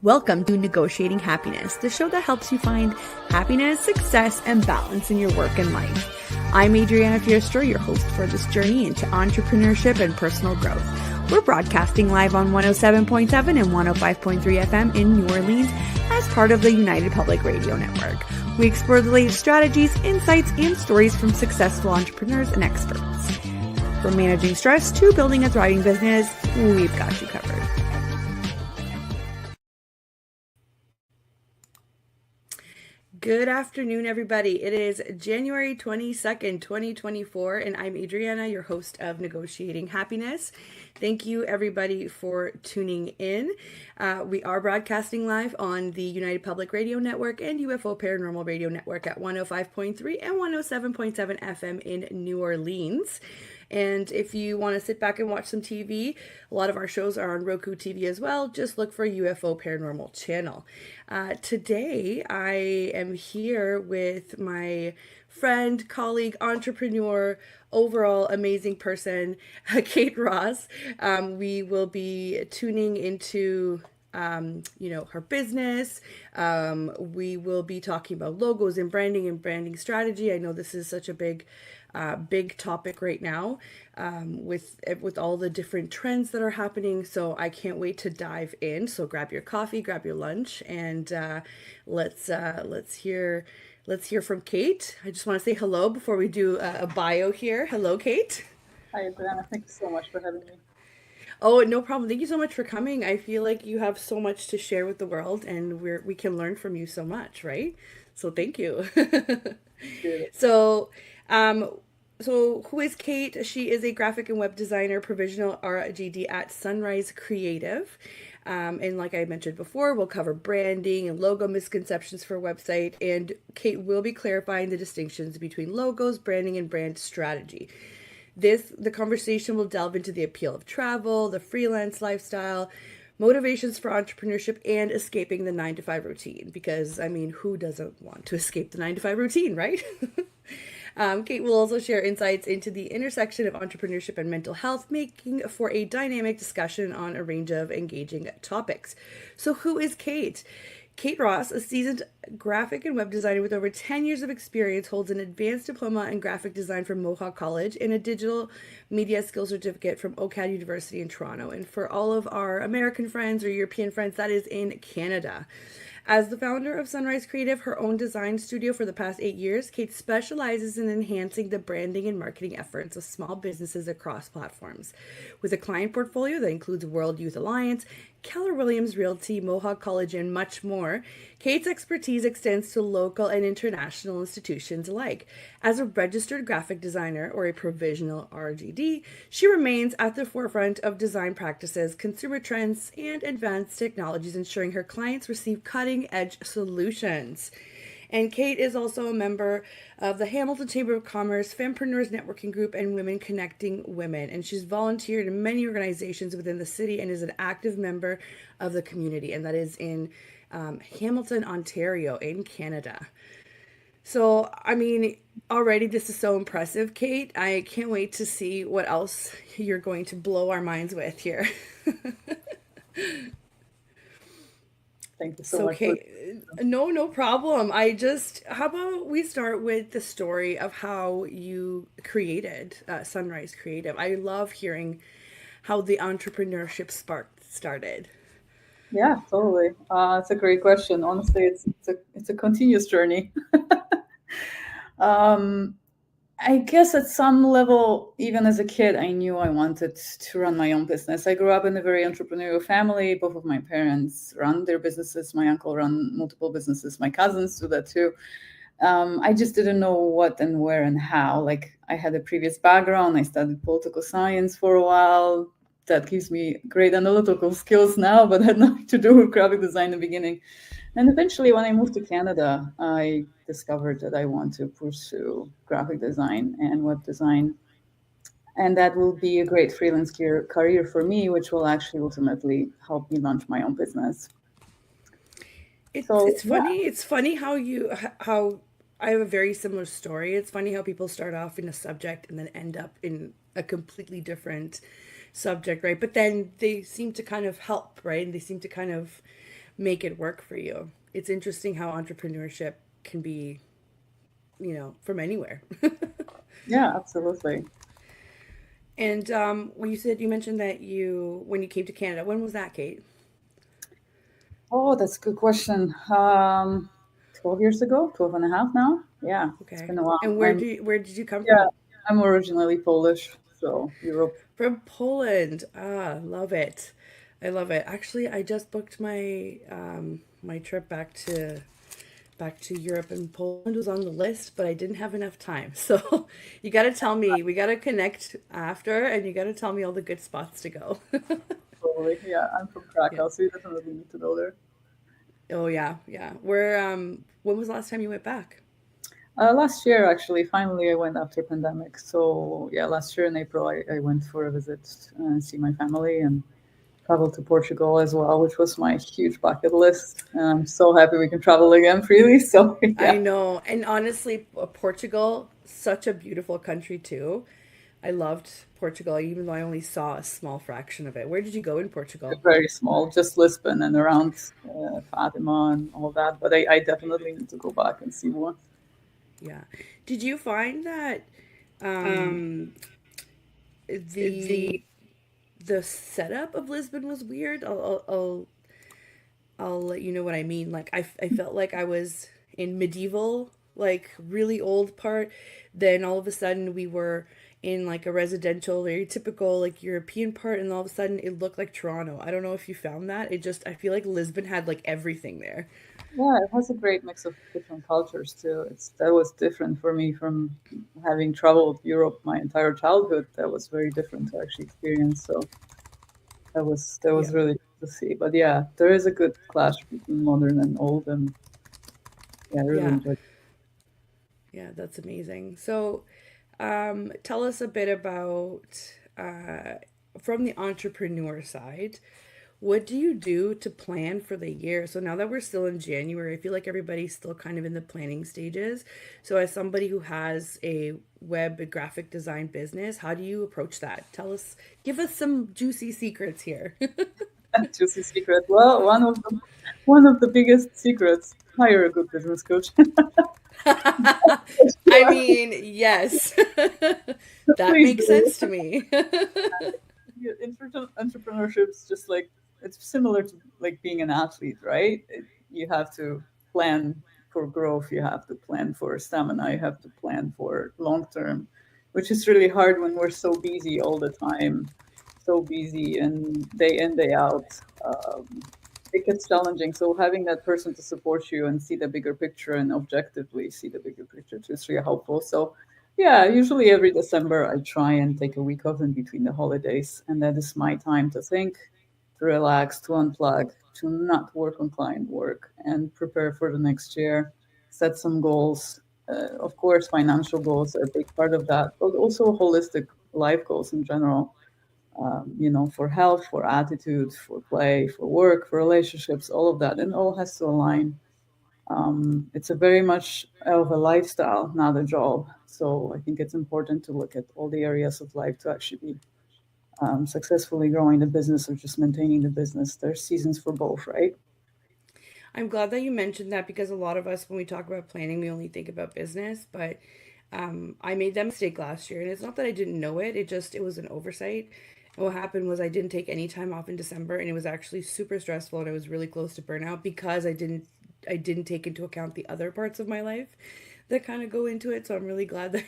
Welcome to Negotiating Happiness, the show that helps you find happiness, success, and balance in your work and life. I'm Adriana, your host for this journey into entrepreneurship and personal growth. We're broadcasting live on 107.7 and 105.3 FM in New Orleans as part of the United Public Radio Network. We explore the latest strategies, insights, and stories from successful entrepreneurs and experts. From managing stress to building a thriving business, we've got you covered. Good afternoon, everybody. It is January 22nd, 2024, and I'm Adriana, your host of Negotiating Happiness. Thank you, everybody, for tuning in. We are broadcasting live on the United Public Radio Network and UFO Paranormal Radio Network at 105.3 and 107.7 FM in New Orleans. And if you want to sit back and watch some TV, a lot of our shows are on Roku TV as well. Just look for UFO Paranormal Channel. Today, I am here with my friend, colleague, entrepreneur, overall amazing person, Kate Ross. We will be tuning into her business. We will be talking about logos and branding strategy. I know this is such a big topic right now with all the different trends that are happening. So I can't wait to dive in. So grab your coffee, grab your lunch, and let's hear from Kate. I just want to say hello before we do a bio here. Hello, Kate. Hi, Adriana. Thank you so much for having me. Oh, no problem. Thank you so much for coming. I feel like you have so much to share with the world, and we can learn from you so much, right? So thank you. So who is Kate? She is a graphic and web designer, Provisional RGD at Sunrise Creative. And like I mentioned before, we'll cover branding and logo misconceptions for a website. And Kate will be clarifying the distinctions between logos, branding, and brand strategy. The conversation will delve into the appeal of travel, the freelance lifestyle, motivations for entrepreneurship, and escaping the 9-to-5 routine. Because, I mean, who doesn't want to escape the 9-to-5 routine, right? Kate will also share insights into the intersection of entrepreneurship and mental health, making for a dynamic discussion on a range of engaging topics. So who is Kate? Kate Ross, a seasoned graphic and web designer with over 10 years of experience, holds an Advanced Diploma in graphic design from Mohawk College and a digital media skills certificate from OCAD University in Toronto. And for all of our American friends or European friends, that is in Canada. As the founder of Sunrise Creative, her own design studio for the past 8 years, Kate specializes in enhancing the branding and marketing efforts of small businesses across platforms. With a client portfolio that includes World Youth Alliance, Keller Williams Realty, Mohawk College, and much more, Kate's expertise extends to local and international institutions alike. As a registered graphic designer, or a provisional RGD, she remains at the forefront of design practices, consumer trends, and advanced technologies, ensuring her clients receive cutting-edge solutions. And Kate is also a member of the Hamilton Chamber of Commerce, Fempreneurs Networking Group, and Women Connecting Women. And she's volunteered in many organizations within the city and is an active member of the community. And that is in Hamilton, Ontario, in Canada. So, I mean, already this is so impressive, Kate. I can't wait to see what else you're going to blow our minds with here. Thank you so much. Kate, no problem. How about we start with the story of how you created Sunrise Creative? I love hearing how the entrepreneurship spark started. Yeah, totally. It's a great question. Honestly, it's a continuous journey. I guess at some level, even as a kid, I knew I wanted to run my own business. I grew up in a very entrepreneurial family. Both of my parents run their businesses. My uncle ran multiple businesses. My cousins do that too. I just didn't know what and where and how. Like, I had a previous background. I studied political science for a while. That gives me great analytical skills now, but had nothing to do with graphic design in the beginning. And eventually, when I moved to Canada, I discovered that I want to pursue graphic design and web design. And that will be a great freelance career for me, which will actually ultimately help me launch my own business. It's funny. Yeah. It's funny how I have a very similar story. It's funny how people start off in a subject and then end up in a completely different subject, right? But then they seem to kind of help, right? And they seem to kind of make it work for you. It's interesting how entrepreneurship can be, from anywhere. Yeah, absolutely. And when you mentioned that when you came to Canada, when was that, Kate? Oh, that's a good question. 12 years ago, 12 and a half now. Yeah, it's Okay. been a while. And where did you come Yeah, from? I'm originally Polish, so Europe. From Poland. Ah, love it. I love it. Actually, I just booked my trip back to Europe, and Poland was on the list, but I didn't have enough time. So you got to tell me. We got to connect after, and you got to tell me all the good spots to go. Totally. Yeah, I'm from Yeah. Krakow, so you definitely need to go there. Oh yeah, yeah. When was the last time you went back? Last year, actually, finally, I went after pandemic. So yeah, last year in April, I went for a visit and see my family and traveled to Portugal as well, which was my huge bucket list. And I'm so happy we can travel again freely. So I yeah, know. And honestly, Portugal, such a beautiful country too. I loved Portugal, even though I only saw a small fraction of it. Where did you go in Portugal? very small, just Lisbon and around Fatima and all that. But I definitely need to go back and see more. Yeah. Did you find that um, the the setup of Lisbon was weird? I'll let you know what I mean. Like I felt like I was in medieval, like really old part. Then all of a sudden we were in like a residential, very typical like European part, and all of a sudden it looked like Toronto. I don't know if you found that. I feel like Lisbon had like everything there. Yeah, it has a great mix of different cultures too. That was different for me from having traveled Europe my entire childhood. That was very different to actually experience. So that was Yeah. really cool to see. But yeah, there is a good clash between modern and old, and yeah, I really Yeah. enjoyed. Yeah, that's amazing. So, tell us a bit about from the entrepreneur side. What do you do to plan for the year? So now that we're still in January, I feel like everybody's still kind of in the planning stages. So as somebody who has a web graphic design business, how do you approach that? Give us some juicy secrets here. Juicy secret. Well, one of the biggest secrets: hire a good business coach. I Sure. mean, yes. That Please makes do. sense to me. Yeah, entrepreneurship's just like it's similar to like being an athlete, right? You have to plan for growth, you have to plan for stamina, you have to plan for long term, which is really hard when we're so busy all the time, so busy and day in day out. It gets challenging. So having that person to support you and see the bigger picture and objectively see the bigger picture too is really helpful. So yeah, usually every December I try and take a week off in between the holidays, and that is my time to think, to relax, to unplug, to not work on client work, and prepare for the next year. Set some goals. Of course, financial goals are a big part of that, but also holistic life goals in general. For health, for attitude, for play, for work, for relationships, all of that, and all has to align. It's a very much of a lifestyle, not a job. So I think it's important to look at all the areas of life to actually be successfully growing the business or just maintaining the business. There's seasons for both, right? I'm glad that you mentioned that because a lot of us, when we talk about planning, we only think about business. But I made that mistake last year, and it's not that I didn't know it; it was an oversight. And what happened was I didn't take any time off in December, and it was actually super stressful, and I was really close to burnout because I didn't take into account the other parts of my life that kind of go into it. So I'm really glad that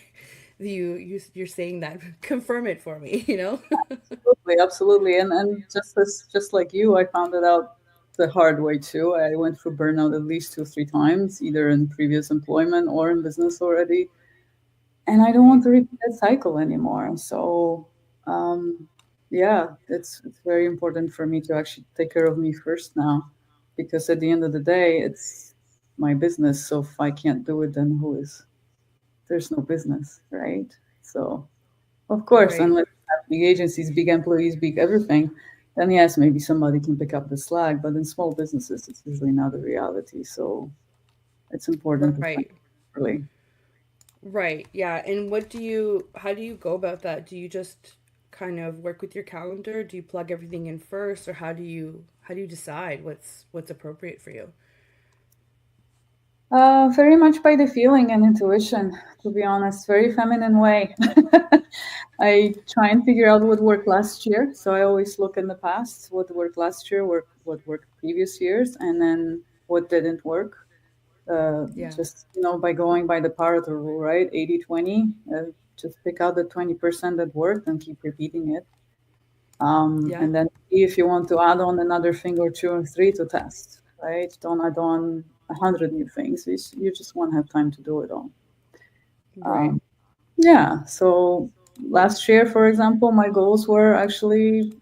you're saying that. Confirm it for me, you know? Absolutely, absolutely. And just like you, I found it out the hard way too. I went through burnout at least 2 or 3 times, either in previous employment or in business already. And I don't Right, want to repeat that cycle anymore. So, um, yeah, it's very important for me to actually take care of me first now, because at the end of the day, it's my business. So if I can't do it, then who is? There's no business, right? So, of course, right. unless you have big agencies, big employees, big everything, then yes, maybe somebody can pick up the slack. But in small businesses, it's usually not a reality. So it's important to plan Right. early. Right. Yeah. And how do you go about that? Do you just kind of work with your calendar? Do you plug everything in first, or how do you decide what's appropriate for you? Very much by the feeling and intuition, to be honest, very feminine way. I try and figure out what worked last year. So I always look in the past, what worked last year, what worked previous years, and then what didn't work. Yeah. Just, by going by the Pareto rule, right? 80/20. Just pick out the 20% that worked and keep repeating it. Yeah. And then see if you want to add on another thing or two or three to test, right? Don't add on 100 new things. You just won't have time to do it all. Right. Um, yeah. So last year, for example, my goals were actually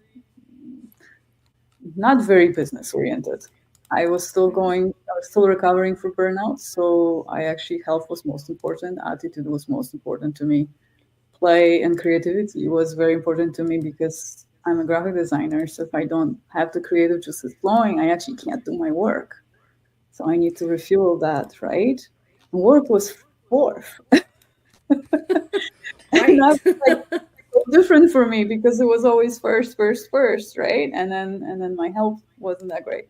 not very business oriented. I was still recovering from burnout. So I actually, health was most important. Attitude was most important to me. Play and creativity was very important to me because I'm a graphic designer. So if I don't have the creative juices flowing, I actually can't do my work. So I need to refuel that, right? And work was fourth. And Right. that's like different for me because it was always first, first, first, right? And then my health wasn't that great.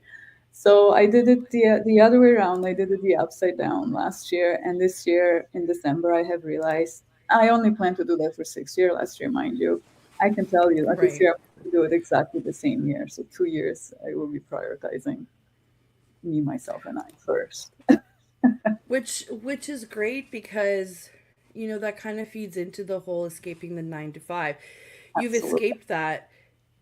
So I did it the other way around. I did it the upside down last year, and this year in December I have realized I only plan to do that for 6 years. Last year, mind you, I can tell you that this Right. year I'm going to do it exactly the same year. So 2 years I will be prioritizing me, myself, and I first. Which is great because that kind of feeds into the whole escaping the 9 to 5. You've Absolutely. escaped that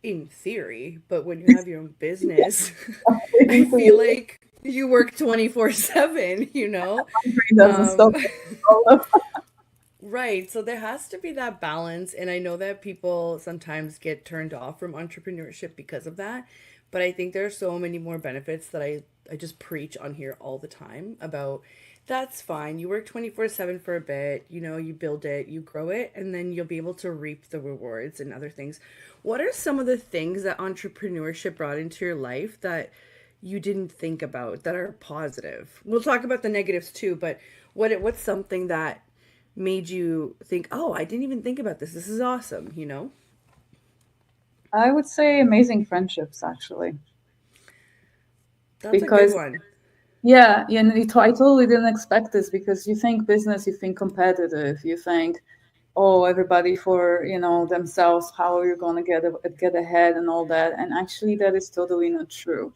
in theory, but when you have your own Yeah, business, I'm I waiting for feel you. like you work 24/7, you know? My brain doesn't Um, stop. All of right. So there has to be that balance. And I know that people sometimes get turned off from entrepreneurship because of that. But I think there are so many more benefits that I just preach on here all the time about that's fine. You work 24/7 for a bit, you build it, you grow it, and then you'll be able to reap the rewards and other things. What are some of the things that entrepreneurship brought into your life that you didn't think about that are positive? We'll talk about the negatives too, but what's something that made you think, "Oh, I didn't even think about this. This is awesome?" I would say amazing friendships, actually, That's a good because one. yeah, and I totally didn't expect this because you think business, you think competitive, you think, oh, everybody for themselves, how are you going to get ahead and all that, and actually that is totally not true.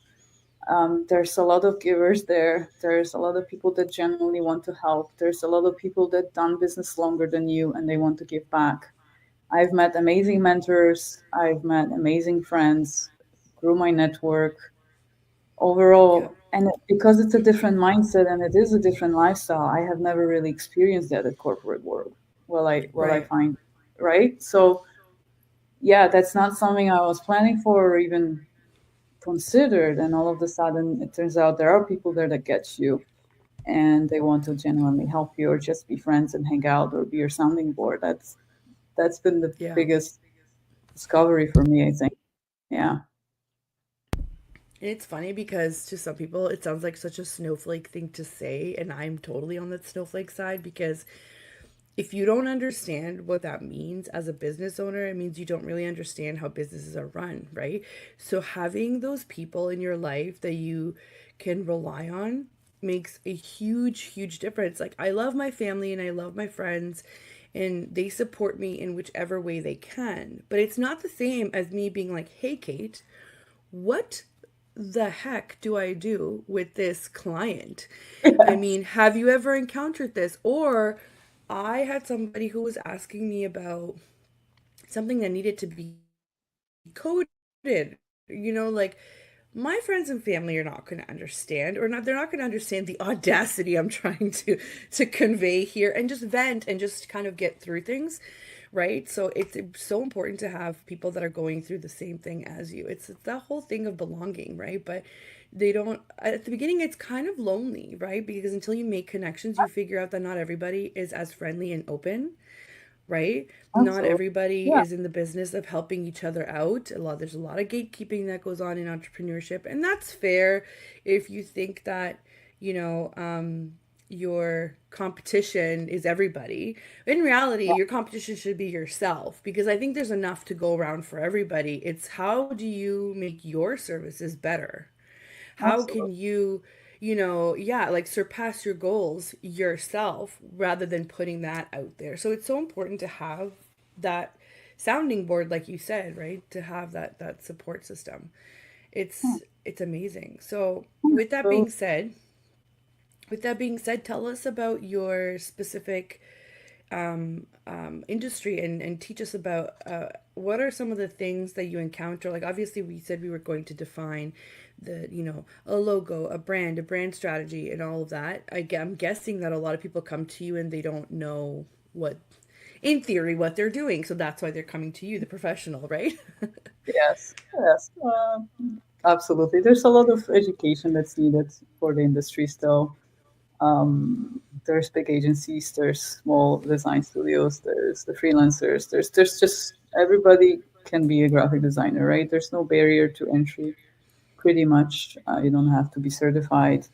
There's a lot of givers there. There's a lot of people that genuinely want to help. There's a lot of people that done business longer than you and they want to give back. I've met amazing mentors. I've met amazing friends, grew my network Yep. overall. And because it's a different mindset and it is a different lifestyle, I have never really experienced that at corporate world. Well, I Right. find, right? So yeah, that's not something I was planning for or even considered. And all of a sudden, it turns out there are people there that get you and they want to genuinely help you or just be friends and hang out or be your sounding board. That's been the Yeah. biggest discovery for me, I think. Yeah. And it's funny because to some people it sounds like such a snowflake thing to say, and I'm totally on that snowflake side because if you don't understand what that means as a business owner, it means you don't really understand how businesses are run, right? So having those people in your life that you can rely on makes a huge, huge difference. Like I love my family and I love my friends and they support me in whichever way they can. But it's not the same as me being like, "Hey Kate, what the heck do I do with this client? I mean, have you ever encountered this?" Or I had somebody who was asking me about something that needed to be coded. Like my friends and family are not going to understand, or not they're not going to understand the audacity I'm trying to convey here and just vent and just kind of get through things, right? So it's so important to have people that are going through the same thing as you. It's that whole thing of belonging, right? But they don't at the beginning it's kind of lonely, right? Because until you make connections, you figure out that not everybody is as friendly and open, right? Not Absolutely. everybody Yeah. is in the business of helping each other out. There's a lot of gatekeeping that goes on in entrepreneurship, and that's fair if you think that, you know, um, your competition is everybody. In reality, your competition should be yourself because I think there's enough to go around for everybody. It's how do you make your services better? How Absolutely. can you, yeah, like surpass your goals yourself rather than putting that out there? So it's so important to have that sounding board, like you said, right? To have that support system. Hmm. It's amazing. So So with that being said, tell us about your specific industry and teach us about what are some of the things that you encounter. Like obviously, we said we were going to define a logo, a brand strategy, and all of that. I'm guessing that a lot of people come to you and they don't know what, in theory, what they're doing. So that's why they're coming to you, the professional, right? yes, yes, absolutely. There's a lot of education that's needed for the industry still. There's big agencies, there's small design studios, there's the freelancers, there's just everybody can be a graphic designer, right? There's no barrier to entry, pretty much. You don't have to be certified.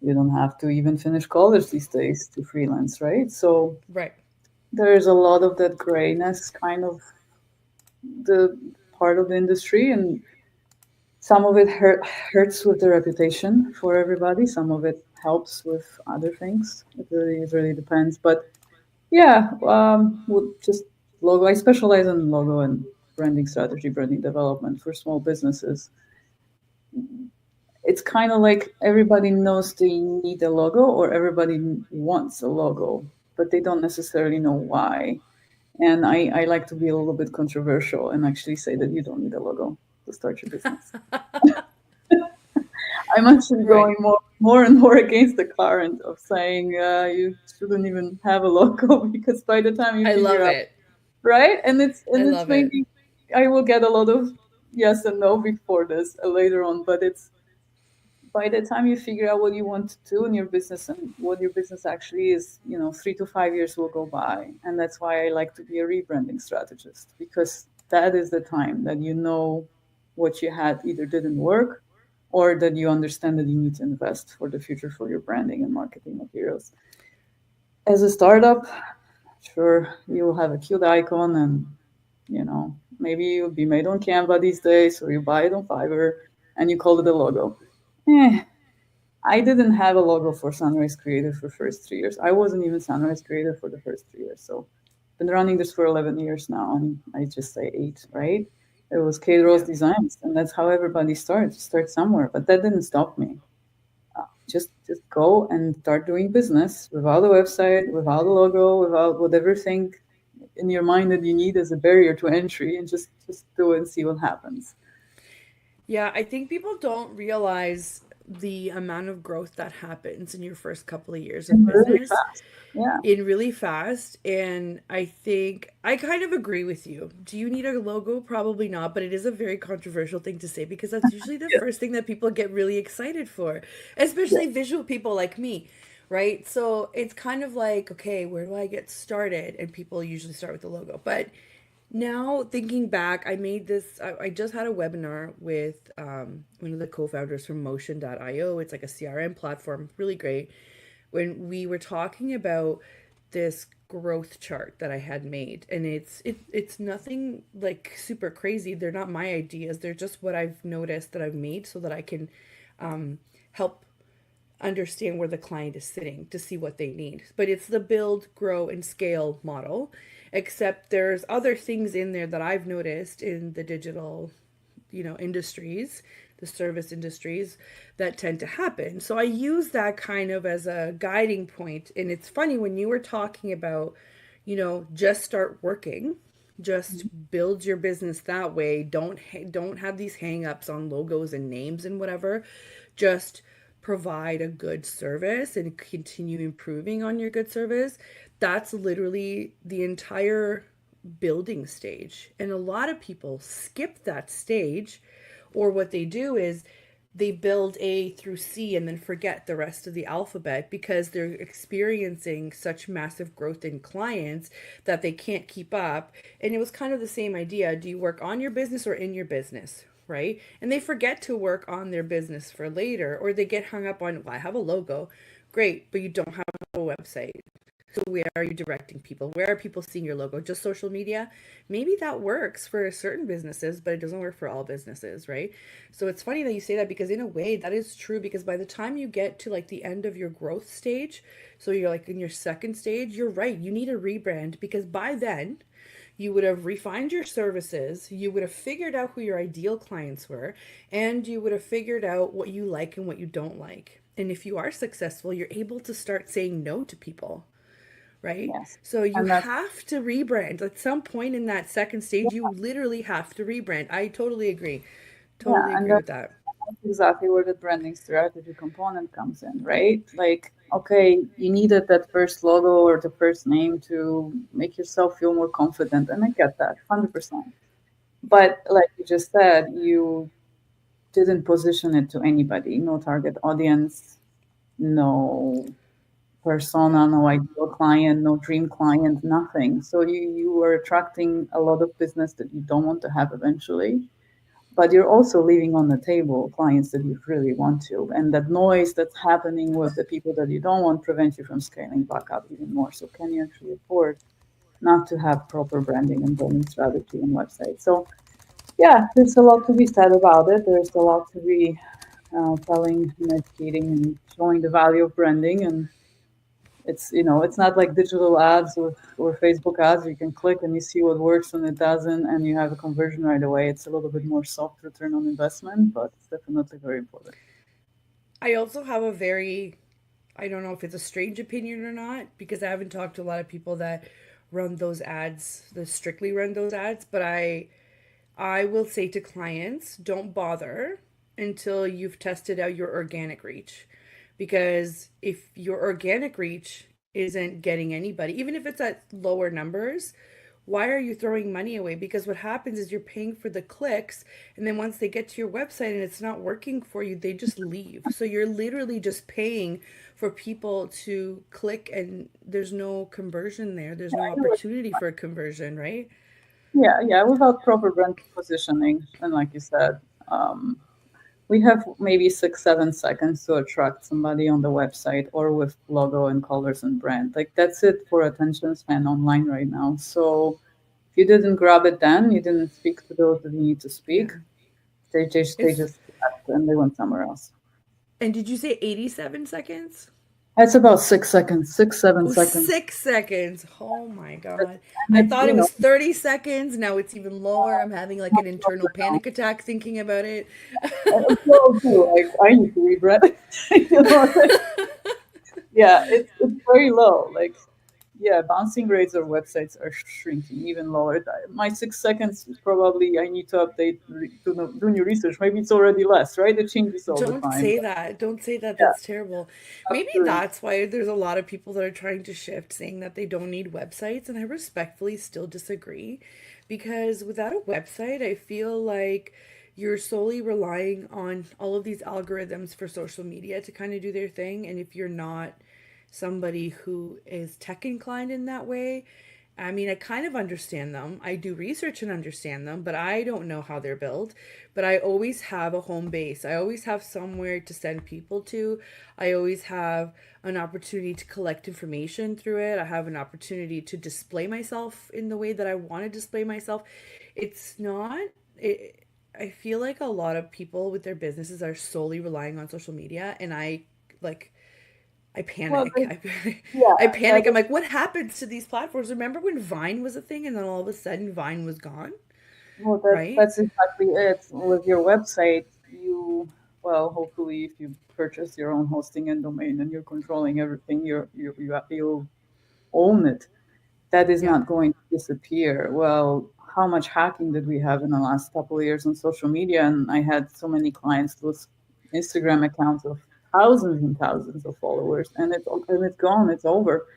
You don't have to even finish college these days to freelance, right? So Right. there's a lot of that grayness kind of the part of the industry, and some of it hurts with the reputation for everybody. Some of it helps with other things. It really depends. But yeah, would just logo. I specialize in logo and branding strategy, branding development for small businesses. It's kind of like everybody knows they need a logo or everybody wants a logo, but they don't necessarily know why. And I like to be a little bit controversial and actually say that you don't need a logo to start your business. I'm actually Right. going more and more against the current of saying you shouldn't even have a logo because by the time you I figure love out, it. right, I and it's love it. maybe I will get a lot of yes and no before this later on, but it's by the time you figure out what you want to do in your business and what your business actually is, 3 to 5 years will go by. And that's why I like to be a rebranding strategist because that is the time that you know what you had either didn't work or that you understand that you need to invest for the future for your branding and marketing materials. As a startup, sure, you will have a cute icon and, maybe you'll be made on Canva these days or you buy it on Fiverr and you call it a logo. Eh, I didn't have a logo for Sunrise Creative for first 3 years. I wasn't even Sunrise Creative for the first 3 years. So been running this for 11 years now, and I just say eight, right? It was Kate Rose Yeah. Designs, and that's how everybody starts. Start somewhere, but that didn't stop me. Just go and start doing business without a website, without a logo, without whatever thing in your mind that you need as a barrier to entry, and just do it and see what happens. Yeah, I think people don't realize the amount of growth that happens in your first couple of years of And really business fast. Yeah. in really fast. And I think I kind of agree with you. Do you need a logo? Probably not, but it is a very controversial thing to say because that's usually the Yeah. first thing that people get really excited for, Yeah. especially visual people like me, right? So it's kind of like, okay, where do I get started? And people usually start with the logo. But now thinking back, I just had a webinar with one of the co-founders from Motion.io. It's like a CRM platform, really great. When we were talking about this growth chart that I had made, and it's nothing like super crazy. They're not my ideas. They're just what I've noticed that I've made so that I can help understand where the client is sitting to see what they need. But it's the build, grow, and scale model, except there's other things in there that I've noticed in the digital, industries, the service industries that tend to happen. So I use that kind of as a guiding point. And it's funny when you were talking about, just start working, just build your business that way. Don't have these hang-ups on logos and names and whatever. Just provide a good service and continue improving on your good service. That's literally the entire building stage. And a lot of people skip that stage, or what they do is they build A through C and then forget the rest of the alphabet because they're experiencing such massive growth in clients that they can't keep up. And it was kind of the same idea. Do you work on your business or in your business? Right? And they forget to work on their business for later, or they get hung up on, well, I have a logo. Great, but you don't have a website. So where are you directing people? Where are people seeing your logo? Just social media? Maybe that works for certain businesses, but it doesn't work for all businesses, right? So it's funny that you say that because in a way that is true because by the time you get to like the end of your growth stage, so you're like in your second stage, you're right. You need a rebrand because by then you would have refined your services, you would have figured out who your ideal clients were, and you would have figured out what you like and what you don't like. And if you are successful, you're able to start saying no to people, right? Yes. So you And that's, have to rebrand. At some point in that second stage, you literally have to rebrand. I totally agree. yeah, Totally and agree with that. that's exactly where the branding strategy component comes in, right? Like, okay, you needed that first logo or the first name to make yourself feel more confident. And I get that 100%. But like you just said, you didn't position it to anybody, no target audience, no Yeah. persona, no ideal client, no dream client, nothing. So you are attracting a lot of business that you don't want to have eventually, but you're also leaving on the table clients that you really want to. And that noise that's happening with the people that you don't want prevents you from scaling back up even more. So can you actually afford not to have proper branding and branding strategy and website? So yeah, there's a lot to be said about it. There's a lot to be telling and educating and showing the value of branding. And it's, it's not like digital ads or Facebook ads. You can click and you see what works and it doesn't, and you have a conversion right away. It's a little bit more soft return on investment, but it's definitely very important. I also have a very, I don't know if it's a strange opinion or not, because I haven't talked to a lot of people that run those ads, that strictly run those ads, but I will say to clients, don't bother until you've tested out your organic reach. Because if your organic reach isn't getting anybody, even if it's at lower numbers, why are you throwing money away? Because what happens is you're paying for the clicks, and then once they get to your website and it's not working for you, they just leave. So you're literally just paying for people to click, and there's no conversion there. There's no I know what- opportunity for a conversion, right? Yeah, yeah, without proper brand positioning, and like you said, we have maybe 6, 7 seconds to attract somebody on the website or with logo and colors and brand. Like that's it for attention span online right now. So if you didn't grab it then, you didn't speak to those that you need to speak. Yeah. They just It's left and they went somewhere else. and did you say 87 seconds? That's about 6 seconds, six, seven Oh, seconds. 6 seconds. Oh my God. And I it's, thought it was 30 seconds. Now it's even lower. I'm having like an much internal lower now. panic attack thinking about it. Well, too, like I need to rebrand. you know, like, yeah, it's very low. Like, yeah, bouncing rates of websites are shrinking even lower. My 6 seconds is probably I need to update, do new research. Maybe it's already less, right? It changes all the Don't time. say But that. Don't say that. yeah, That's terrible. I'm Maybe doing. that's why there's a lot of people that are trying to shift, saying that they don't need websites. And I respectfully still disagree because without a website, I feel like you're solely relying on all of these algorithms for social media to kind of do their thing. And if you're not somebody who is tech inclined in that way, I mean, I kind of understand them. I do research and understand them, but I don't know how they're built. But I always have a home base. I always have somewhere to send people to. I always have an opportunity to collect information through it. I have an opportunity to display myself in the way that I want to display myself. It's not, it, I feel like a lot of people with their businesses are solely relying on social media, and like, I Well, panic. yeah, I yeah, panic. I'm like, what happens to these platforms? Remember when Vine was a thing and then all of a sudden Vine was gone, well, right? that's exactly it. With your website, well, hopefully, if you purchase your own hosting and domain and you're controlling everything, you own it. That is Yeah, not going to disappear. Well, how much hacking did we have in the last couple of years on social media? And I had so many clients lose Instagram accounts of thousands and thousands of followers, and it's gone. It's over.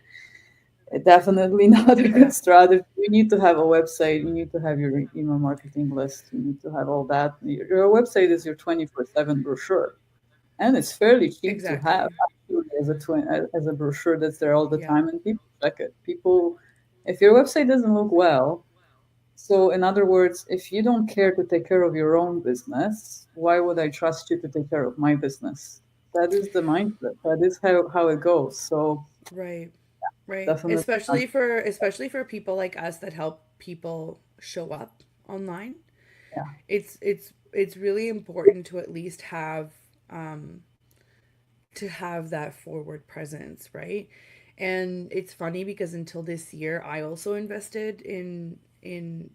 Definitely not a good yeah, strategy. You need to have a website. You need to have your email marketing list. You need to have all that. Your website is your 24/7 brochure, and it's fairly cheap to have exactly. actually as a brochure that's there all the Yeah, time, and people check it. People, if your website doesn't look well, so in other words, if you don't care to take care of your own business, why would I trust you to take care of my business? That is the mindset. That is how it goes. So Right. Right. definitely, Especially for people like us that help people show up online. yeah, It's really important to at least um have that forward presence, right? And it's funny because until this year, I also invested in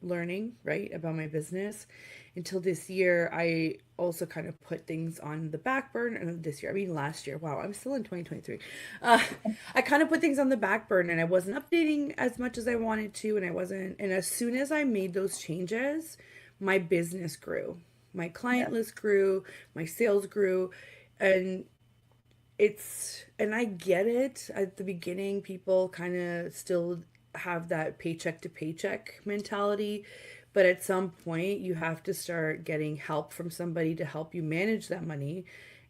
learning, right, about my business. Until this year, I also kind of put things on the back burner. This year, I mean last year. Wow, I'm still in 2023. Uh, I kind of put things on the back burner, and I wasn't updating as much as I wanted to, and I wasn't. And as soon as I made those changes, my business grew, my yeah, client list grew, my sales grew, and and I get it. At the beginning, people kind of still have that paycheck to paycheck mentality, but at some point you have to start getting help from somebody to help you manage that money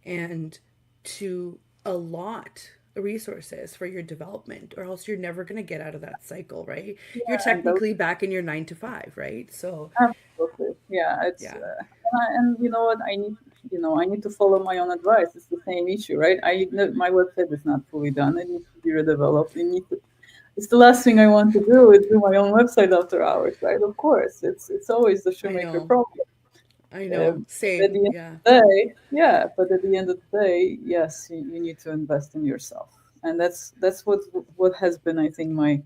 and to allot resources for your development, or else you're never going to get out of that cycle, right? You're yeah, and those technically back in your 9 to 5, right? So absolutely, yeah. It's yeah. and you know what? I need to follow my own advice. It's the same issue, right? My website is not fully done. It needs to be redeveloped. It's the last thing I want to do is do my own website after hours, right? Of course, it's always the I shoemaker know. problem. I Uh, know. at Same. the end Yeah. of the day, yeah, but at the end of the day, yes, you need to invest in yourself, and that's what has been, I think, my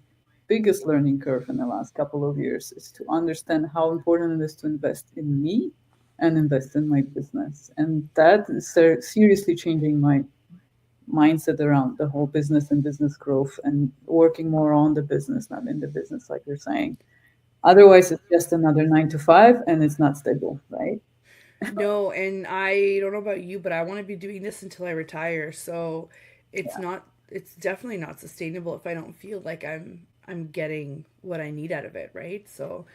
biggest learning curve in the last couple of years is to understand how important it is to invest in me and invest in my business, and that is seriously changing my mindset around the whole business and business growth and working more on the business, not in the business, like you're saying. Yeah. Otherwise, it's just another 9 to 5 and it's not stable, right? No, and I don't know about you, but I want to be doing this until I retire. So it's definitely not sustainable if I don't feel like I'm getting what I need out of it, right? So,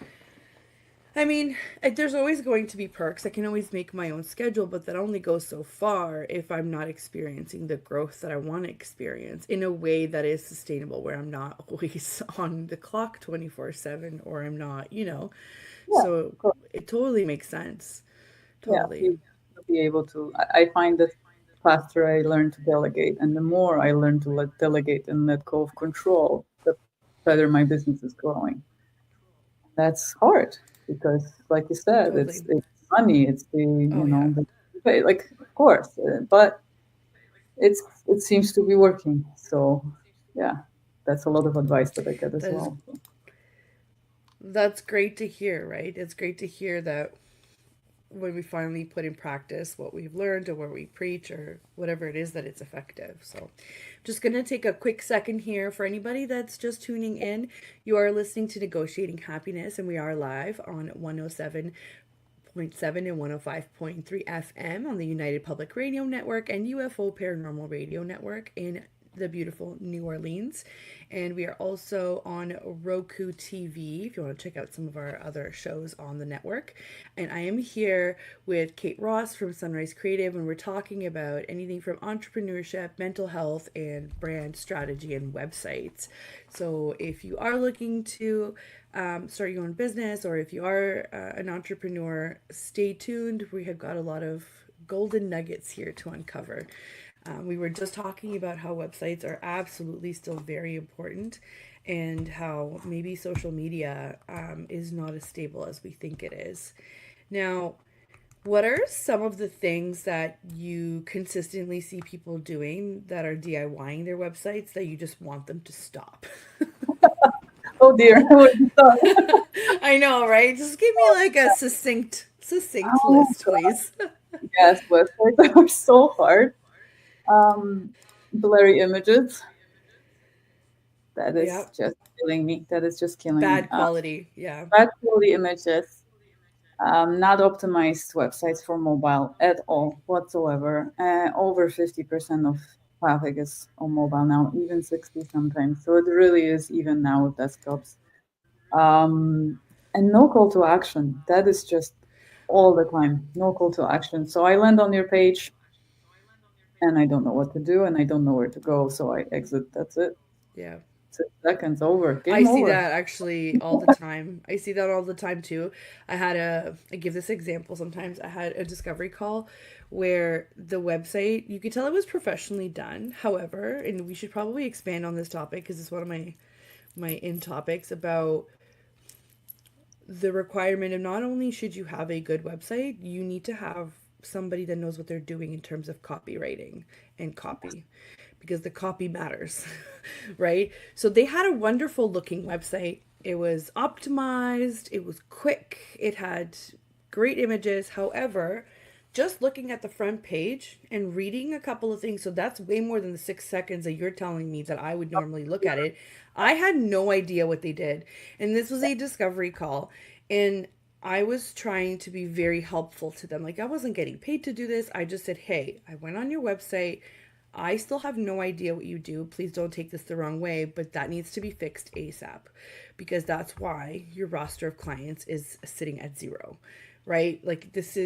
I mean, there's always going to be perks. I can always make my own schedule, but that only goes so far if I'm not experiencing the growth that I want to experience in a way that is sustainable, where I'm not always on the clock 24/7, or I'm not, Yeah, So of course. it totally makes sense. Yeah, Totally. to be able to. I find that faster I learn to delegate, and the more I learn to let delegate and let go of control, the better my business is growing. That's hard because, like you said, Totally. it's money, it's Oh yeah. the pay, like of course, but it seems to be working. So yeah, that's a lot of advice that I get as That is well. So, that's great to hear, right? It's great to hear that when we finally put in practice what we've learned or what we preach or whatever it is, that it's effective. So just going to take a quick second here for anybody that's just tuning in. You are listening to Negotiating Happiness, and we are live on 107.7 and 105.3 FM on the United Public Radio Network and UFO Paranormal Radio Network in the beautiful New Orleans. And we are also on Roku TV if you want to check out some of our other shows on the network. And I am here with Kate Ross from Sunrise Creative, and we're talking about anything from entrepreneurship, mental health, and brand strategy and websites. So if you are looking to start your own business, or if you are an entrepreneur, stay tuned. We have got a lot of golden nuggets here to uncover. We were just talking about how websites are absolutely still very important, and how maybe social media is not as stable as we think it is. Now, what are some of the things that you consistently see people doing that are DIYing their websites that you just want them to stop? oh dear, what have you thought? I know, right? Just give me like a succinct Oh list, please. yes, websites are so hard. Um, Blurry images. That is Yep. just killing me. That is just killing me. Bad quality. Yeah. Bad quality images. Not optimized websites for mobile at all whatsoever. Over 50% of traffic is on mobile now, even 60 sometimes. So it really is even now with desktops. And no call to action. That is just all the time. No call to action. So I land on your page and I don't know what to do and I don't know where to go. So I exit. That's it. Yeah. 6 seconds over. I Game see over. that actually all the time. I see that all the time too. I give this example sometimes. I had a discovery call where the website, you could tell it was professionally done. However, and we should probably expand on this topic because it's one of my in topics about the requirement of not only should you have a good website, you need to have somebody that knows what they're doing in terms of copywriting and copy because the copy matters, right? So they had a wonderful looking website. It was optimized, it was quick, it had great images. However, just looking at the front page and reading a couple of things, so that's way more than the 6 seconds that you're telling me that I would normally look at it. I had no idea what they did. And this was a discovery call. And I was trying to be very helpful to them. Like, I wasn't getting paid to do this. I just said, hey, I went on your website. I still have no idea what you do. Please don't take this the wrong way, but that needs to be fixed ASAP because that's why your roster of clients is sitting at zero, right? Like it's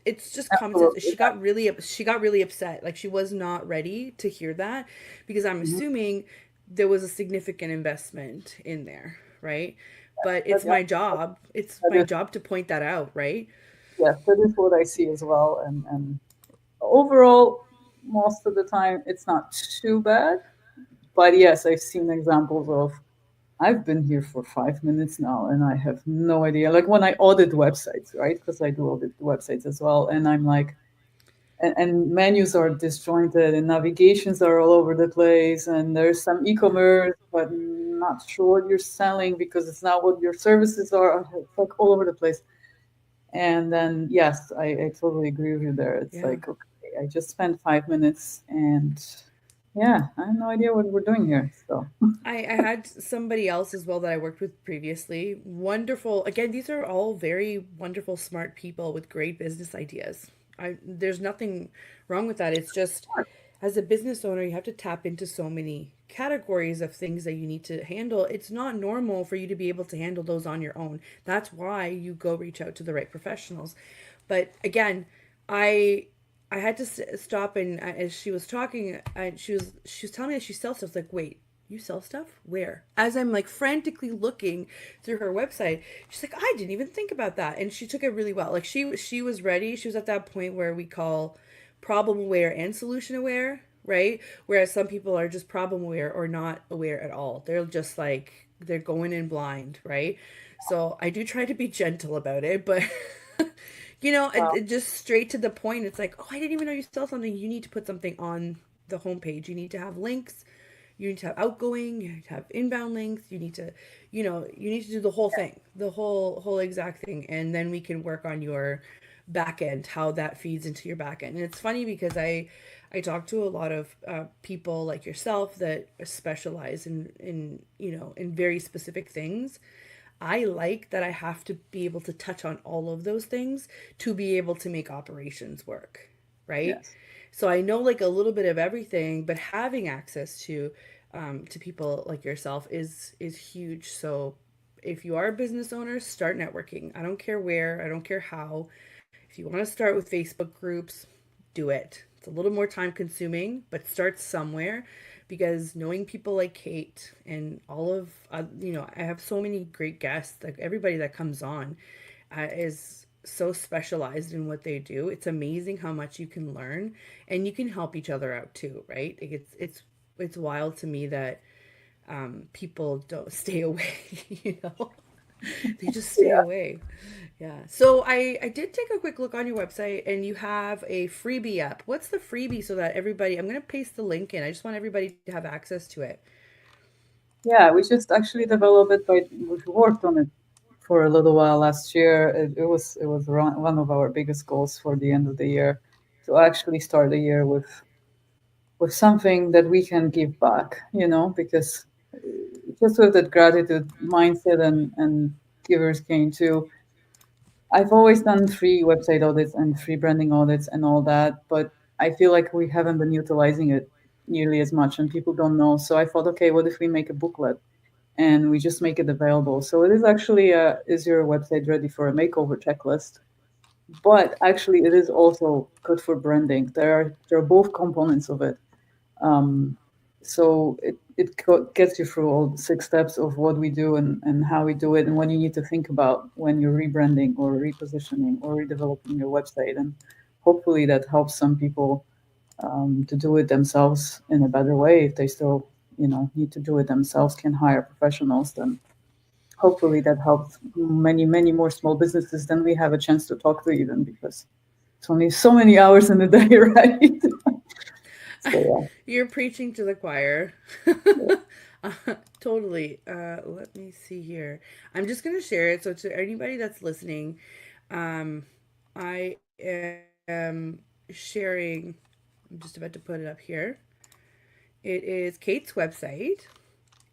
it's just common sense. Absolutely. She got really upset. Like she was not ready to hear that because I'm Mhm. assuming there was a significant investment in there, right? But That, it's yeah, my job. It's that my is, job to point that out, right? yes, that is what I see as well. And overall, most of the time, it's not too bad. But yes, I've seen examples of I've been here for 5 minutes now and I have no idea. Like when I audit websites, right? Because I do audit websites as well. And I'm like, and menus are disjointed and navigations are all over the place. And there's some e commerce, but not sure what you're selling because it's not what your services are. It's like all over the place. And then, yes, I totally agree with you there. It's Yeah. like, okay, I just spent 5 minutes and yeah, I have no idea what we're doing here. So, I had somebody else as well that I worked with previously. Wonderful. Again, these are all very wonderful, smart people with great business ideas. There's nothing wrong with that. It's just as a business owner, you have to tap into so many categories of things that you need to handle. It's not normal for you to be able to handle those on your own. That's why you go reach out to the right professionals. But again, I I had to stop and as she was talking, she was telling me that she sells stuff. I was like, wait, you sell stuff? Where? As I'm like frantically looking through her website, she's like, I didn't even think about that, and she took it really well. Like she was ready. She was at that point where we call problem aware and solution aware, right? Whereas some people are just problem aware or not aware at all. They're just like they're going in blind, right? So I do try to be gentle about it, but wow. it just straight to the point. It's like, oh, I didn't even know you sell something. You need to put something on the homepage. You need to have links. You need to have outgoing. You need to have inbound links. You need to, you need to do the whole thing, the whole exact thing, and then we can work on your back end, how that feeds into your back end. And it's funny because I talk to a lot of people like yourself that specialize in very specific things. I like that I have to be able to touch on all of those things to be able to make operations work, right? Yes. So I know like a little bit of everything, but having access to people like yourself is huge. So if you are a business owner, start networking. I don't care where, I don't care how. If you want to start with Facebook groups, do it. It's a little more time consuming, but start somewhere because knowing people like Kate and all of, I have so many great guests. Like everybody that comes on is so specialized in what they do. It's amazing how much you can learn and you can help each other out too, right? Like it's wild to me that people don't stay away, you know? They just stay Yeah. away. Yeah. So I did take a quick look on your website and you have a freebie up. What's the freebie so that everybody, I'm going to paste the link in. I just want everybody to have access to it. Yeah, we just actually developed it we worked on it for a little while last year. It was one of our biggest goals for the end of the year to actually start the year with something that we can give back, because just with that gratitude mindset and givers gain too. I've always done free website audits and free branding audits and all that, but I feel like we haven't been utilizing it nearly as much and people don't know. So I thought, okay, what if we make a booklet and we just make it available? So it is actually is your website ready for a makeover checklist? But actually, it is also good for branding. There are both components of it. Um, so gets you through all 6 steps of what we do and how we do it and what you need to think about when you're rebranding or repositioning or redeveloping your website. And hopefully that helps some people to do it themselves in a better way. If they still, need to do it themselves, can hire professionals, then hopefully that helps many, many more small businesses than we have a chance to talk to, even because it's only so many hours in the day, right? So You're preaching to the choir. Totally. Let me see here. I'm just going to share it. So, to anybody that's listening, I am sharing, I'm just about to put it up here. It is Kate's website.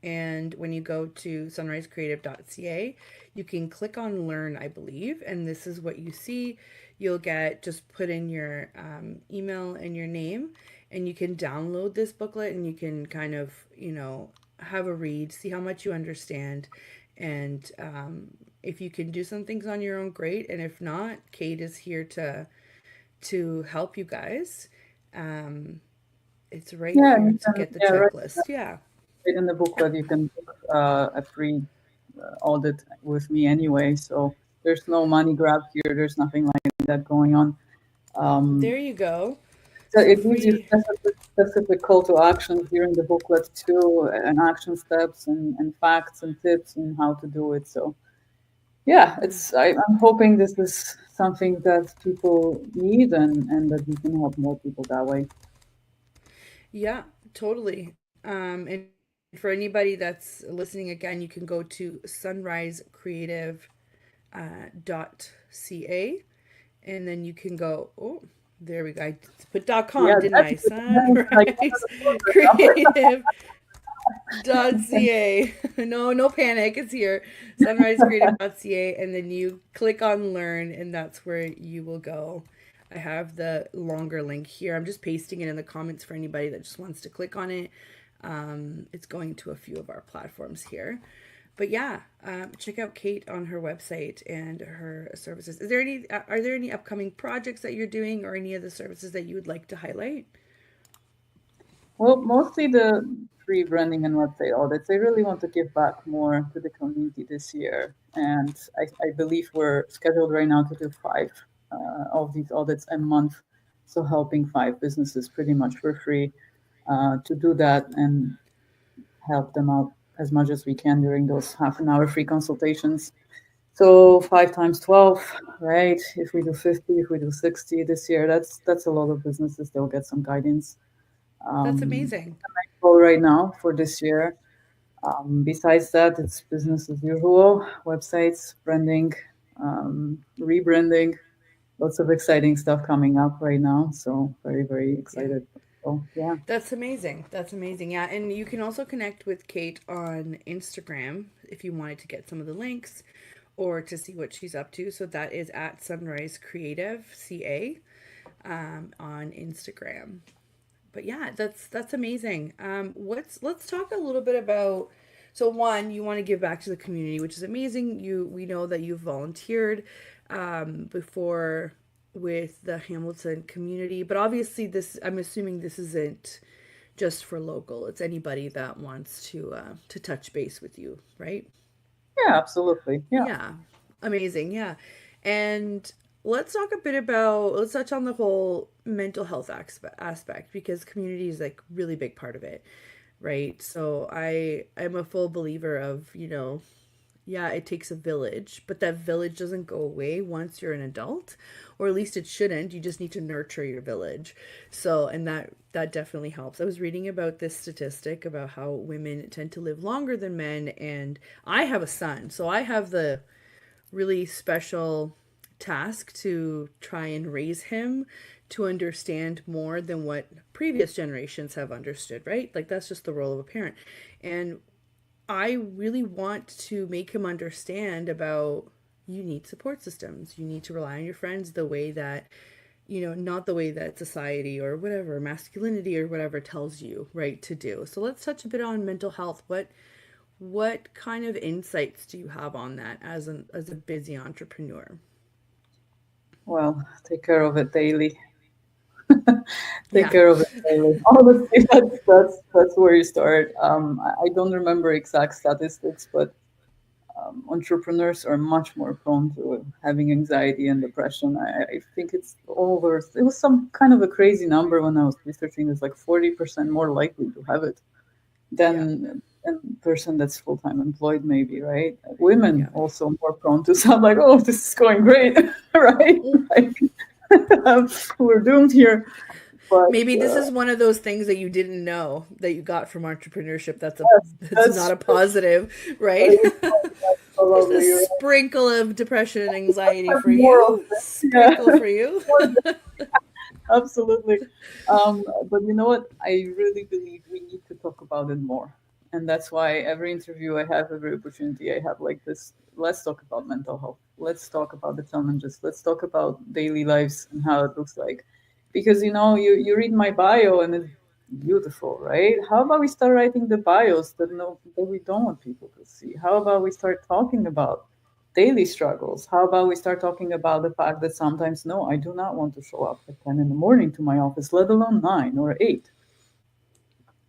And when you go to sunrisecreative.ca, you can click on learn, I believe. And this is what you see. You'll get, just put in your email and your name, and you can download this booklet and you can kind of, have a read, see how much you understand. And if you can do some things on your own, great. And if not, Kate is here to help you guys. It's right yeah, here you to can, get the yeah, right. checklist. Yeah. Right in the booklet, you can book a free audit with me anyway. So there's no money grab here. There's nothing like that going on. Um, There you go. so So it gives you free. specific call to action here in the booklet too, and action steps and facts and tips and how to do it. So yeah, I'm hoping this is something that people need and that we can help more people that way. Yeah, totally. And for anybody that's listening again, you can go to sunrisecreative.ca, and then you can go, oh, there we go. I put Yeah, .com, didn't that's I? good. Nice. Like, Sunrise Creative .ca. No, no panic. It's here. Sunrisecreative.ca, and then you click on learn, and that's where you will go. I have the longer link here. I'm just pasting it in the comments for anybody that just wants to click on it. It's going to a few of our platforms here. But yeah, check out Kate on her website and her services. Are there any upcoming projects that you're doing, or any of the services that you would like to highlight? Well, mostly the free branding and website audits. I really want to give back more to the community this year. And I believe we're scheduled right now to do 5 of these audits a month. So helping 5 businesses pretty much for free to do that and help them out as much as we can during those half an hour free consultations. So 5 times 12, right? If we do 50, if we do 60 this year, that's a lot of businesses. They'll get some guidance. That's Um, amazing. goal right now for this year. Besides that, it's business as usual, websites, branding, rebranding, lots of exciting stuff coming up right now. So very, very Yeah. excited. So yeah. That's amazing. That's amazing. Yeah. And you can also connect with Kate on Instagram if you wanted to get some of the links or to see what she's up to. So that is at Sunrise Creative CA on Instagram. But yeah, that's amazing. Let's talk a little bit about. So one, you want to give back to the community, which is amazing. We know that you've volunteered before with the Hamilton community, but obviously this, I'm assuming this isn't just for local. It's anybody that wants to touch base with you, right? Yeah, absolutely. Yeah. Yeah. Amazing. Yeah. And let's touch on the whole mental health aspect because community is like really big part of it, right? So I'm a full believer of, yeah, it takes a village, but that village doesn't go away once you're an adult, or at least it shouldn't. You just need to nurture your village. So, and that definitely helps. I was reading about this statistic about how women tend to live longer than men, and I have a son, so I have the really special task to try and raise him to understand more than what previous generations have understood, right? Like that's just the role of a parent. And I really want to make him understand about you need support systems. You need to rely on your friends the way that, not the way that society or whatever, masculinity or whatever tells you, right, to do. So let's touch a bit on mental health. What kind of insights do you have on that as a busy entrepreneur? Well, take care of it daily. Take Yeah. care of it daily. Honestly, that's where you start. I don't remember exact statistics, but entrepreneurs are much more prone to having anxiety and depression. I think it's over. It was some kind of a crazy number when I was researching. It's like 40% more likely to have it Yeah. than a person that's full time employed, maybe, right? Women Yeah. also more prone to sound like, oh, this is going great, right? Like, we're doomed here. But Maybe this is one of those things that you didn't know that you got from entrepreneurship. yes, That's not a positive, right? that is Just a probably right. sprinkle of depression and anxiety for More of you. it. Yeah. Sprinkle for you. More. Absolutely. But you know what? I really believe we need to talk about it more. And that's why every interview I have, every opportunity I have like this, let's talk about mental health. Let's talk about the challenges. Let's talk about daily lives and how it looks like. Because, you read my bio and it's beautiful, right? How about we start writing the bios that no that we don't want people to see? How about we start talking about daily struggles? How about we start talking about the fact that sometimes, no, I do not want to show up at 10 in the morning to my office, let alone 9 or 8.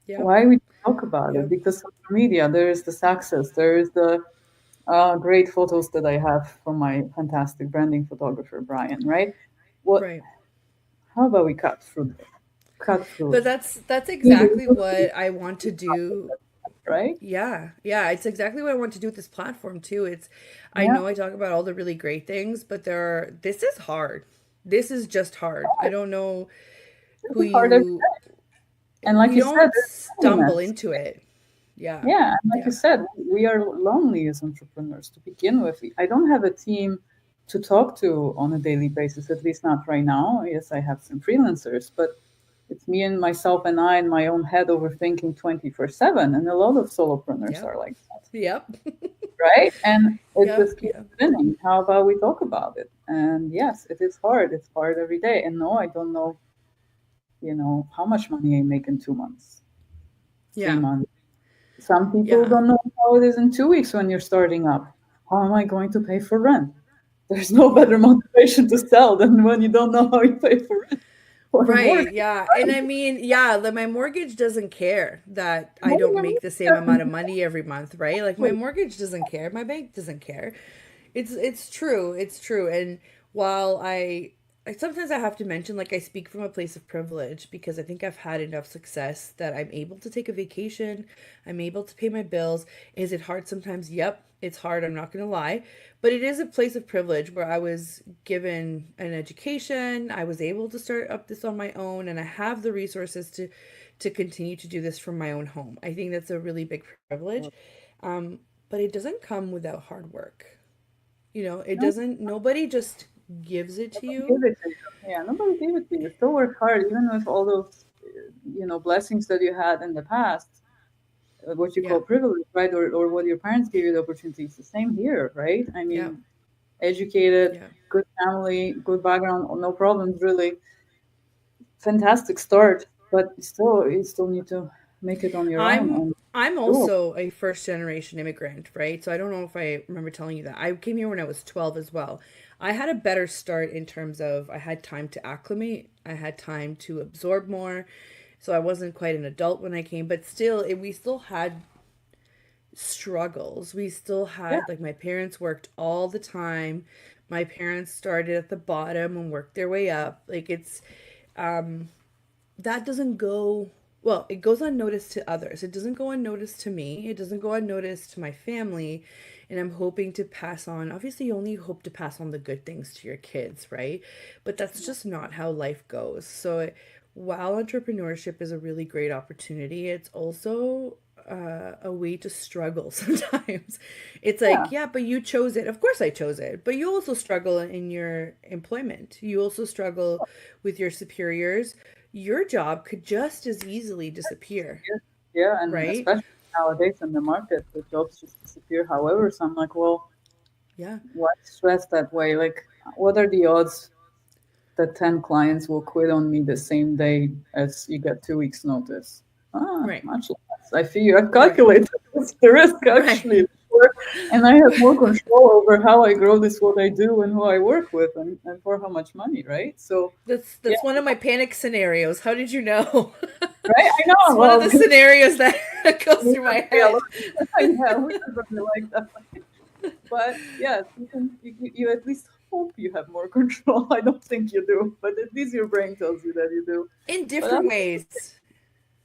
Yep. Why we talk about it? Yep. Because social media, there is this access, there is the great photos that I have from my fantastic branding photographer, Brian, right? What, Right. how about we cut through, cut But through, that's exactly what I want to do. right? Yeah. Yeah, it's exactly what I want to do with this platform too. It's I Yeah, know I talk about all the really great things, but this is hard. This is just hard. I don't know this who is hard every you day. And like we you said, don't there's stumble loneliness. into it. Yeah. Yeah, and like you Yeah. said, we are lonely as entrepreneurs to begin with. I don't have a team to talk to on a daily basis, at least not right now. Yes, I have some freelancers, but it's me and myself and I in my own head overthinking 24/7. And a lot of solopreneurs Yep. are like that, Yep. right? And it Yep. just keeps Yep. spinning. How about we talk about it? And yes, it is hard. It's hard every day. And no, I don't know, how much money I make in 2 months, three Yeah. months. Some people Yeah. don't know how it is in 2 weeks when you're starting up. How am I going to pay for rent? There's no better Yeah. motivation to sell than when you don't know how you pay for rent or Right, mortgage. yeah. And I mean, yeah, my mortgage doesn't care that I What do don't you make the same mean? amount of money every month, right? Like my mortgage doesn't care, my bank doesn't care. It's true. It's true. And while I sometimes I have to mention like I speak from a place of privilege because I think I've had enough success that I'm able to take a vacation, I'm able to pay my bills. Is it hard sometimes? Yep, it's hard, I'm not going to lie. But it is a place of privilege where I was given an education, I was able to start up this on my own and I have the resources to continue to do this from my own home. I think that's a really big privilege. Um, but it doesn't come without hard work. It No, doesn't, nobody just gives it to nobody you. gave it to you. Yeah, nobody gave it to you. Still work hard, even with all those, blessings that you had in the past. What you Yeah. call privilege, right? Or what your parents gave you the opportunity. It's the same here, right? I Yeah. mean, educated, Yeah. good family, good background, no problems really. Fantastic start, but still, you still need to make it on your own I'm and I'm do it. also a first generation immigrant, right? So I don't know if I remember telling you that. I came here when I was 12 as well. I had a better start in terms of I had time to acclimate, I had time to absorb more. So I wasn't quite an adult when I came, but still we still had struggles. We still Yeah, had like my parents worked all the time. My parents started at the bottom and worked their way up. Like it's that doesn't go well, it goes unnoticed to others. It doesn't go unnoticed to me. It doesn't go unnoticed to my family. And I'm hoping to pass on. Obviously, you only hope to pass on the good things to your kids, right? But that's just not how life goes. So, while entrepreneurship is a really great opportunity, it's also a way to struggle sometimes. It's yeah, like, yeah, but you chose it. Of course, I chose it. But you also struggle in your employment. You also struggle with your superiors. Your job could just as easily disappear, yeah, yeah, and right? especially nowadays in the market, the jobs just disappear. However, so I'm like, well, Yeah, why stress that way? Like, what are the odds that 10 clients will quit on me the same day as you get 2 weeks notice? right, Much less. I figure I've right, calculated what's the risk right, actually. and I have more control over how I grow this, what I do, and who I work with, and for how much money, right? So, yeah, That's one of my panic scenarios. How did you know? right. I It's know. one of Well, the scenarios that goes we through are my very head. alert. Yeah, we are very like that. But yes, you at least hope you have more control. I don't think you do, but at least your brain tells you that you do. In But different that's ways.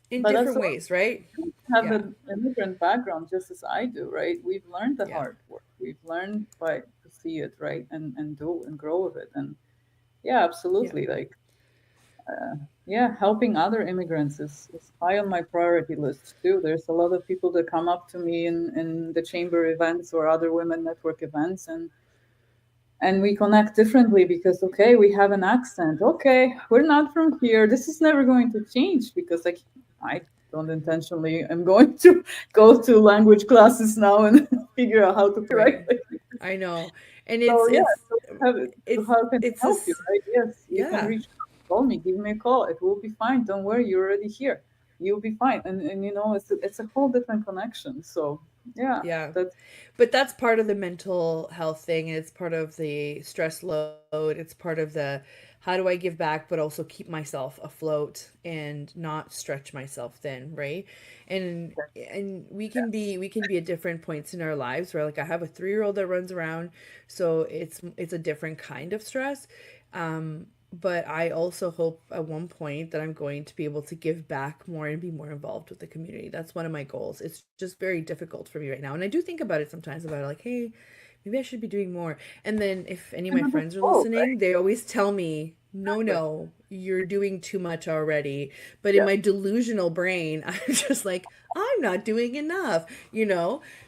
In but that's different all ways, right? you have Yeah. an immigrant background just as I do, right? We've learned the Yeah. hard work. We've learned by to see it, right, and do and grow with it. And yeah, Yeah. absolutely. Like yeah, helping other immigrants is high on my priority list too. There's a lot of people that come up to me in the chamber events or other women network events, and we connect differently because okay, we have an accent. Okay, we're not from here. This is never going to change because like I don't intentionally am going to go to language classes now and figure out how to Right. right. I know. And So yeah, so it's how can I it's help you, this right? Yes, you can yeah. reach out, call me, give me a call. It will be fine. Don't worry, you're already here. You'll be fine. And you know, it's a whole different connection. So yeah, Yeah. that's But that's part of the mental health thing, and it's part of the stress load. It's part of the how do I give back but also keep myself afloat and not stretch myself thin, right? And we can be at different points in our lives where like I have a 3-year-old that runs around, so it's a different kind of stress. But I also hope at one point that I'm going to be able to give back more and be more involved with the community. That's one of my goals. It's just very difficult for me right now. And I do think about it sometimes about like, hey, maybe I should be doing more. And then if any of my another friends are goal, listening, right? they always tell me, no, Exactly. no, you're doing too much already. But in Yeah. my delusional brain, I'm just like, I'm not doing enough. I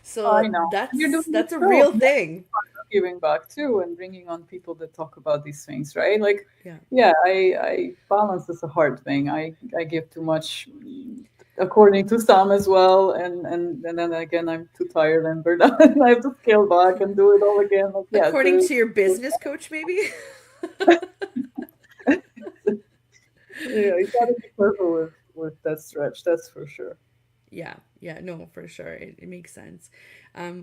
So know. And you're doing it that's a still. real thing. Giving back too and bringing on people that talk about these things, right? Like, Yeah. yeah, I balance is a hard thing. I give too much, according to some as well, and then again I'm too tired and burnt out, and I have to scale back and do it all again. Like, yes, there According is. to your business coach, maybe? Yeah, you gotta be careful with that stretch. That's for sure. Yeah, yeah, no, for sure. It makes sense.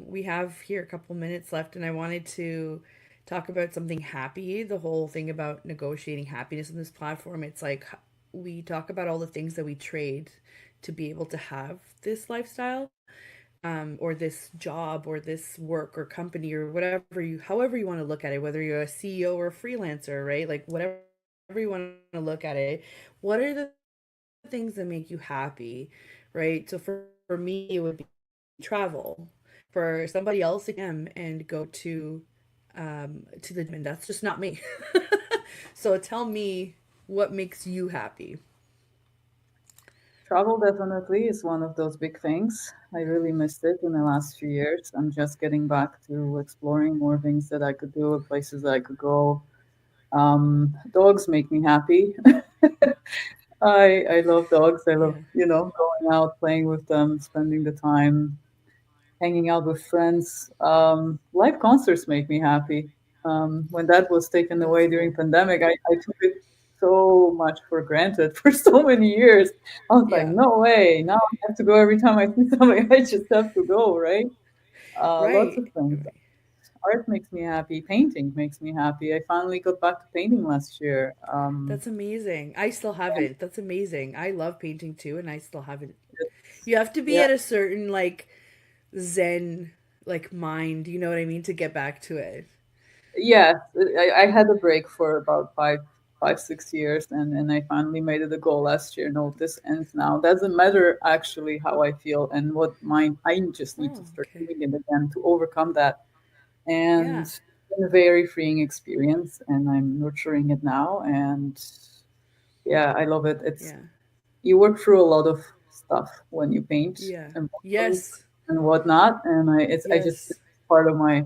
We have here a couple minutes left, and I wanted to talk about something happy. The whole thing about negotiating happiness on this platform. It's like we talk about all the things that we trade to be able to have this lifestyle, or this job, or this work, or company, or however you want to look at it, whether you're a CEO or a freelancer, right? Like whatever you want to look at it. What are the things that make you happy, right? So for me, it would be travel. For somebody else, it and go to the gym, and that's just not me. So tell me what makes you happy. Travel definitely is one of those big things. I really missed it in the last few years. I'm just getting back to exploring more things that I could do, places that I could go. Dogs make me happy. I love dogs. I love, Yeah. going out, playing with them, spending the time, hanging out with friends. Live concerts make me happy. When that was taken That's away during cool. pandemic, I took it so much for granted for so many years. I was like, Yeah. no way. Now I have to go every time I see somebody. I just have to go, right? Lots of Right. things. Right. Art makes me happy. Painting makes me happy. I finally got back to painting last year. That's amazing. I still And haven't. That's amazing. I love painting too, and I still haven't. it's, You have to be yeah, at a certain like zen like mind, you know what I mean, to get back to it. yeah. I had a break for about 6 years, and I finally made it a goal last year. No, this ends now. Doesn't matter actually how I feel and what mind. I just need to Oh, start okay. doing it again to overcome that. And Yeah. it's been a very freeing experience, and I'm nurturing it now. And yeah, I love it. It's Yeah. you work through a lot of stuff when you paint, Yeah. emotions Yes. and whatnot, and I just Yes. it's part of my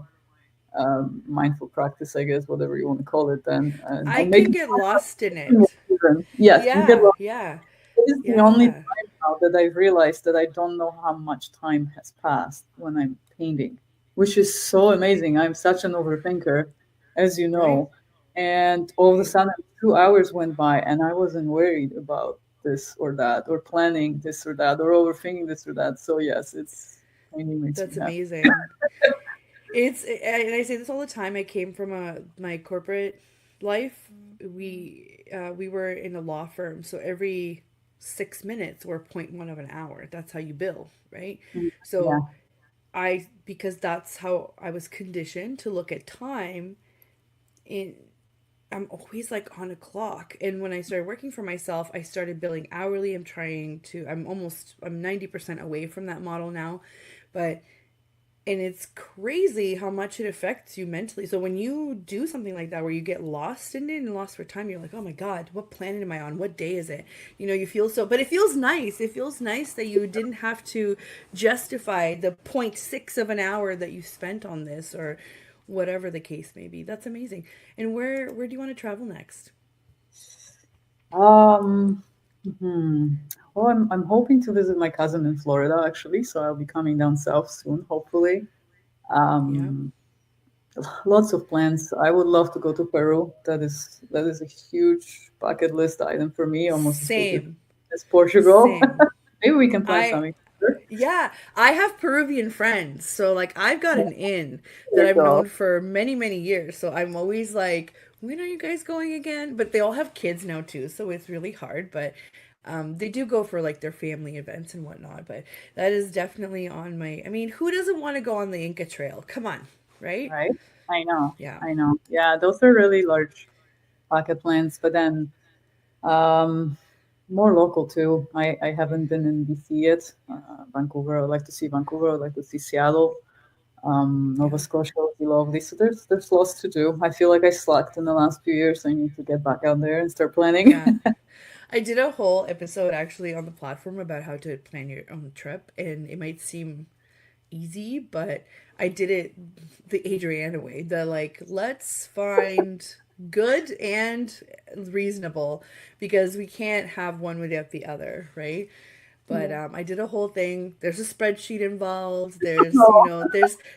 mindful practice, I guess, whatever you want to call it. Then and I I make can it get part of lost in my it. even. Yes, you get Yeah. lost. Yeah. It is the only Yeah. time now that I've realized that I don't know how much time has passed when I'm painting, which is so amazing. I'm such an overthinker, as you Right. know. And all of a Right. sudden, 2 hours went by, and I wasn't worried about this or that, or planning this or that, or overthinking this or that. So, yes, it's. Training makes me That's happy. amazing. And I say this all the time. I came from my corporate life. We were in a law firm, so every 6 minutes were point one of an hour. That's how you bill, right? Mm, So yeah. because that's how I was conditioned to look at time. In I'm always like on a clock. And when I started working for myself, I started billing hourly. I'm 90% away from that model now, but and it's crazy how much it affects you mentally. So when you do something like that where you get lost in it and lost for time, you're like, oh my God, what planet am I on? What day is it? You feel so, but it feels nice. It feels nice that you didn't have to justify the point six of an hour that you spent on this or whatever the case may be. That's amazing. And where do you want to travel next? Um, hmm. Well, I'm hoping to visit my cousin in Florida actually, so I'll be coming down south soon, hopefully. Yeah. Um, Lots of plans. I would love to go to Peru. That is a huge bucket list item for me, almost as big Same. as Portugal. Same. Maybe we can plan I something together. Yeah, I have Peruvian friends. So like I've got an in There that you I've go. known for many, many years. So I'm always like, when are you guys going again? But they all have kids now too, so it's really hard. But they do go for like their family events and whatnot. But that is definitely on my, I mean, who doesn't want to go on the Inca Trail? Come on, right? Right? I know. Yeah. I know. Yeah, those are really large bucket plans. But then um, more local too. I haven't been in BC yet. Vancouver. I'd like to see Vancouver. I'd like to see Seattle. Nova Yeah. Scotia would be lovely. So there's lots to do. I feel like I slacked in the last few years. I need to get back out there and start planning. Yeah. I did a whole episode actually on the platform about how to plan your own trip, and it might seem easy, but I did it the Adriana way. The like, let's find good and reasonable because we can't have one without the other, right? But Yeah. I did a whole thing. There's a spreadsheet involved. There's No,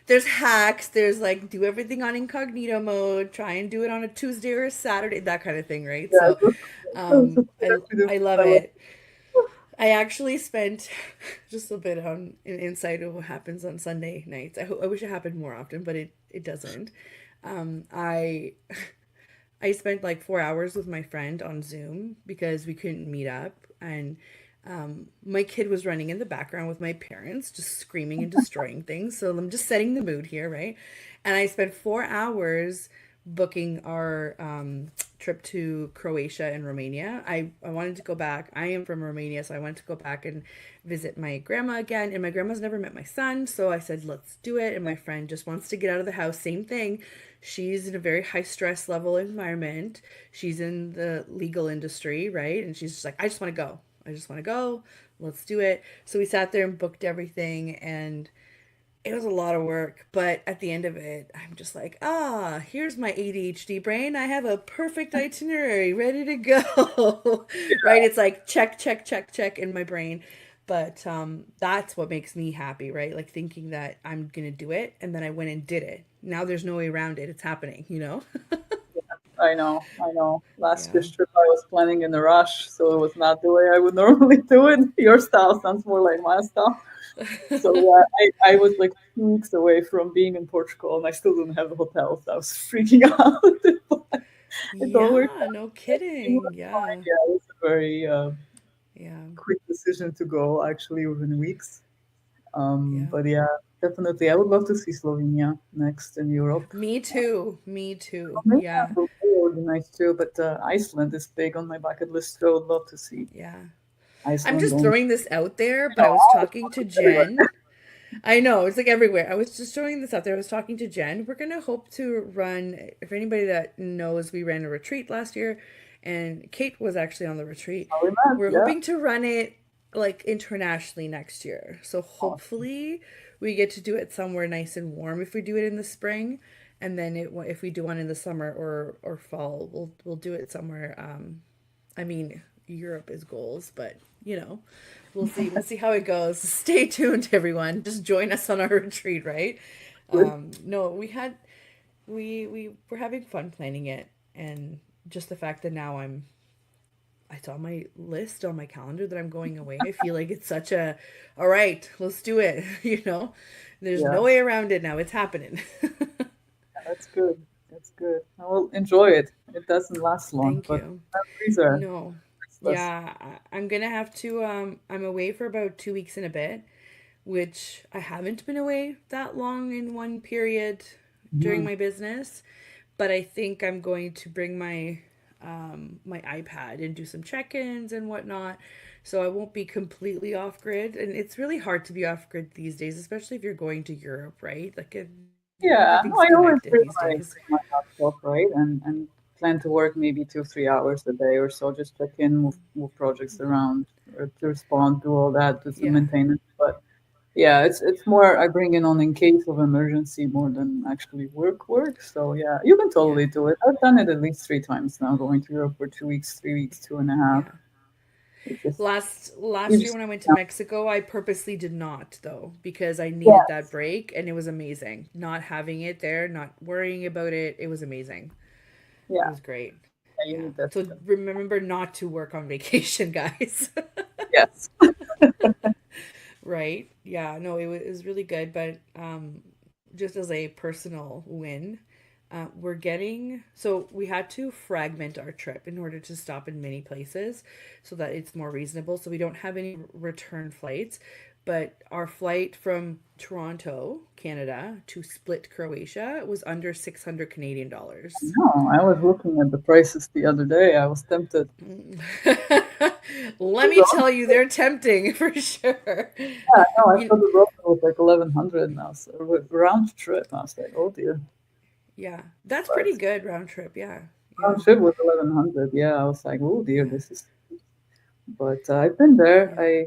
there's hacks. There's like do everything on incognito mode. Try and do it on a Tuesday or a Saturday. That kind of thing, right? yeah, So those are I to do. I love I love. it. I actually spent just a bit on an insight of what happens on Sunday nights. I wish it happened more often, but it doesn't. I I spent like 4 hours with my friend on Zoom because we couldn't meet up, and my kid was running in the background with my parents, just screaming and destroying things. So I'm just setting the mood here, right? And I spent 4 hours booking our trip to Croatia and Romania. I wanted to go back. I am from Romania, so I wanted to go back and visit my grandma again. And my grandma's never met my son, so I said, let's do it. And my friend just wants to get out of the house. Same thing. She's in a very high stress level environment. She's in the legal industry, right? And she's just like, I just want to go. I just want to go. Let's do it. So we sat there and booked everything, and it was a lot of work, but at the end of it, I'm just like, here's my ADHD brain. I have a perfect itinerary ready to go. Right? It's like check, check, check, check in my brain. But that's what makes me happy, right? Like thinking that I'm gonna do it, and then I went and did it. Now there's no way around it. It's happening. I know. I know. Last Yeah. year's trip, I was planning in a rush, so it was not the way I would normally do it. Your style sounds more like my style. So yeah, I was like 2 weeks away from being in Portugal, and I still didn't have a hotel, so I was freaking out. It all worked Yeah, no out. Everything kidding. was fine. Yeah. Yeah, it was a very Yeah. quick decision to go, actually, within weeks. Yeah. But yeah, definitely, I would love to see Slovenia next in Europe. Me too. Me too. Maybe Yeah. Bulgaria would be nice too, but Iceland is big on my bucket list, so I would love to see Yeah. I'm Iceland just on. throwing this out there, but I was Oh, talking to it's everywhere. Jen. I know, it's like everywhere. I was just throwing this out there. I was talking to Jen. We're gonna hope to run, if anybody that knows, we ran a retreat last year, and Kate was actually on the retreat. How we met, We're yeah. hoping to run it like internationally next year. So Awesome. hopefully we get to do it somewhere nice and warm if we do it in the spring, and then if we do one in the summer or fall, we'll do it somewhere. I mean, Europe is goals, but we'll see. We'll see how it goes. Stay tuned, everyone. Just join us on our retreat, right? Good. No, we were having fun planning it, and just the fact that now it's on my list on my calendar that I'm going away. I feel like it's such a, all right, let's do it. There's Yeah, no way around it now. It's happening. that's good. That's good. I will enjoy it. It doesn't last long, Thank but you. memories are No. priceless. Yeah, I'm gonna have to I'm away for about 2 weeks and a bit, which I haven't been away that long in one period during Mhm. my business, but I think I'm going to bring my iPad and do some check-ins and whatnot, so I won't be completely off grid. And it's really hard to be off grid these days, especially if you're going to Europe, right? Like Yeah, no, everything's I always connected bring these my days. bring my laptop, right, and plan to work maybe 2 3 hours a day or so. Just check in, move projects around, or to respond, do all that, do some Yeah, maintenance. But yeah, it's more I bring it on in case of emergency more than actually work. So yeah, you can yeah, totally do it. I've done it at least 3 times now, going to Europe for 2 weeks, 3 weeks, two and a half. yeah. It just Last year gives when I went to yeah, Mexico, I purposely did not though because I needed that yes, break and it was amazing. Not having it there, not worrying about it, it was amazing. It yeah, was great. yeah, you Yeah. need that. So remember not to work on vacation, guys. Yes. Right? Yeah, no, it was really good, but just as a personal win, we're getting so we had to fragment our trip in order to stop in many places so that it's more reasonable. So we don't have any return flights, but our flight from Toronto, Canada to Split, Croatia was under 600 Canadian dollars. No, I was looking at the prices the other day. I was tempted. Let me tell you, they're tempting for sure. Yeah, no, I You, thought the road was like 1100 now, so round trip. I was like, oh dear. yeah, that's pretty But good round trip. Yeah, yeah, round trip was 1100. Yeah, I was like, oh dear, yeah, this is. But I've been there. yeah. I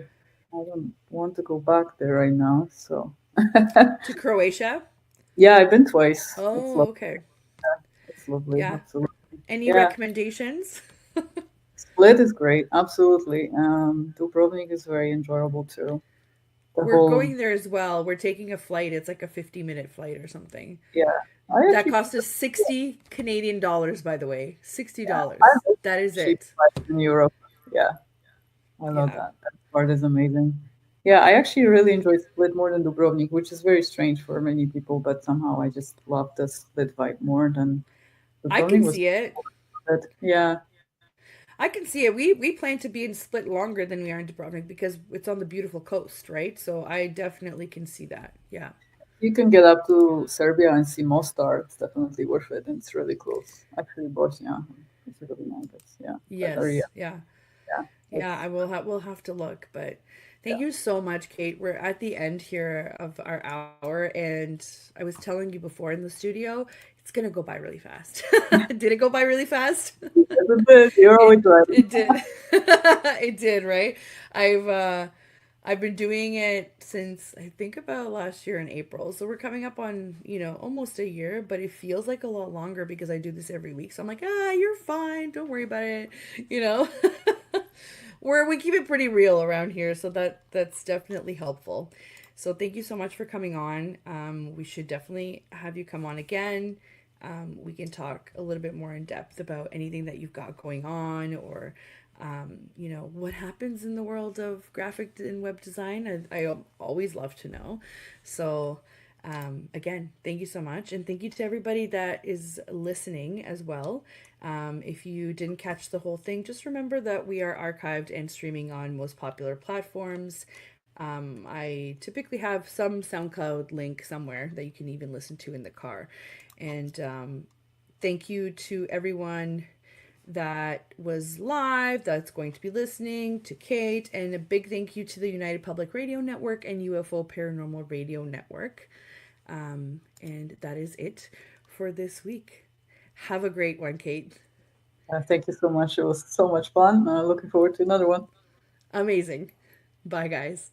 don't want to go back there right now. So To Croatia? yeah, I've been twice. It's Oh, lovely. okay. It's lovely. Yeah. Absolutely. Any Yeah, recommendations? Split is great. Absolutely. Dubrovnik is very enjoyable too. The We're whole going there as well. We're taking a flight. It's like a 50-minute flight or something. yeah. I That actually cost us 60 Canadian dollars, by the way. yeah. I $60. love That is cheap it. flights in Europe. Yeah. I love Yeah. that. That part is amazing. Yeah, I actually really enjoyed Split more than Dubrovnik, which is very strange for many people, but somehow I just love the Split vibe more than I Dubrovnik can was see it. good. Yeah, I can see it. We plan to be in Split longer than we are in Dubrovnik because it's on the beautiful coast, right? So I definitely can see that. Yeah. you can get up to Serbia and see Mostar. It's definitely worth it, and it's really close. Actually, Bosnia, it's really nice. Yeah, that area. Yes. Yeah. Yeah, Yeah, it's I will we'll have to look, but thank yeah. you so much, Kate. We're at the end here of our hour, and I was telling you before in the studio, it's gonna go by really fast. Did it go by really fast? It's a bit. You're always right. It did. It did, right? I've uh I've been doing it since I think about last year in April. So we're coming up on, almost a year, but it feels like a lot longer because I do this every week. So I'm like, you're fine. Don't worry about it. You know? We keep it pretty real around here, so that's definitely helpful. So thank you so much for coming on. We should definitely have you come on again. We can talk a little bit more in depth about anything that you've got going on, or what happens in the world of graphic and web design. I always love to know. So again, thank you so much. And thank you to everybody that is listening as well. If you didn't catch the whole thing, just remember that we are archived and streaming on most popular platforms. I typically have some SoundCloud link somewhere that you can even listen to in the car. And thank you to everyone that was live, that's going to be listening, to Kate, and a big thank you to the United Public Radio Network and UFO Paranormal Radio Network. And that is it for this week. Have a great one, Kate. Thank you so much. It was so much fun. Looking forward to another one. Amazing. Bye, guys.